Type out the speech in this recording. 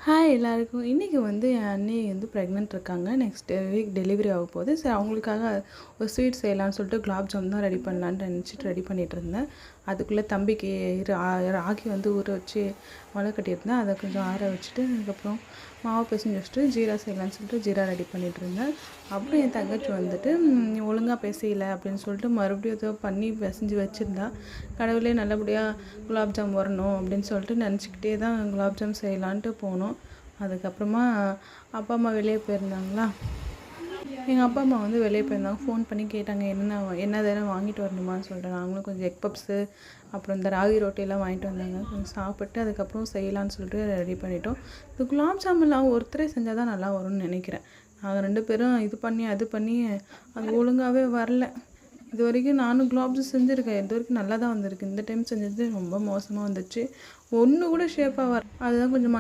Hi எல்லாருக்கும். இன்றைக்கி வந்து என் அண்ணி வந்து ப்ரெக்னென்ட் இருக்காங்க. நெக்ஸ்ட் வீக் டெலிவரி ஆக போகுது. சரி, அவங்களுக்காக ஒரு ஸ்வீட் செய்யலான்னு சொல்லிட்டு குலாப் ஜாம் தான் ரெடி பண்ணலான்னு நினச்சிட்டு ரெடி பண்ணிகிட்டு இருந்தேன். அதுக்குள்ளே தம்பிக்கு ராகி வந்து ஊற வச்சு முளை கட்டியிருந்தேன். அதை கொஞ்சம் ஆற வச்சுட்டு அதுக்கப்புறம் மாவு பிசைஞ்சு வச்சுட்டு ஜீரா செய்யலான்னு சொல்லிட்டு ஜீரா ரெடி பண்ணிகிட்டு இருந்தேன். அப்புறம் என் தங்கச்சி வந்துட்டு ஒழுங்காக பிசையலை அப்படின்னு சொல்லிட்டு மறுபடியும் ஏதோ பண்ணி பிசைஞ்சு வச்சுருந்தா. கடவுளே நல்லபடியாக குலாப் ஜாம் வரணும் அப்படின்னு சொல்லிட்டு நினச்சிக்கிட்டே தான் குலாப் ஜாம் செய்யலான்ட்டு போனோம். அதுக்கப்புறமா அப்பா அம்மா வெளியே போயிருந்தாங்களா. எங்கள் அப்பா அம்மா வந்து வெளியே போயிருந்தாங்க. ஃபோன் பண்ணி கேட்டாங்க என்ன தடவை வாங்கிட்டு வரணுமான்னு சொல்லிட்டு. நாங்களும் கொஞ்சம் எக் பப்ஸு அப்புறம் இந்த ராகி ரொட்டியெல்லாம் வாங்கிட்டு வந்தாங்க. கொஞ்சம் சாப்பிட்டு அதுக்கப்புறம் செய்யலான்னு சொல்லிட்டு ரெடி பண்ணிட்டோம். இந்த குலாப் ஜாமுன்லாம் ஒருத்தரே செஞ்சால் தான் நல்லா வரும்னு நினைக்கிறேன். நாங்கள் 2 பேரும் இது பண்ணி அது பண்ணி அது ஒழுங்காகவே வரல. இது வரைக்கும் நானும் குலாப்ஸ் செஞ்சுருக்கேன். இது வரைக்கும் நல்லா தான் வந்திருக்கு. இந்த டைம் செஞ்சது ரொம்ப மோசமாக வந்துச்சு. ஒன்று கூட ஷேப்பாக அதுதான் கொஞ்சம்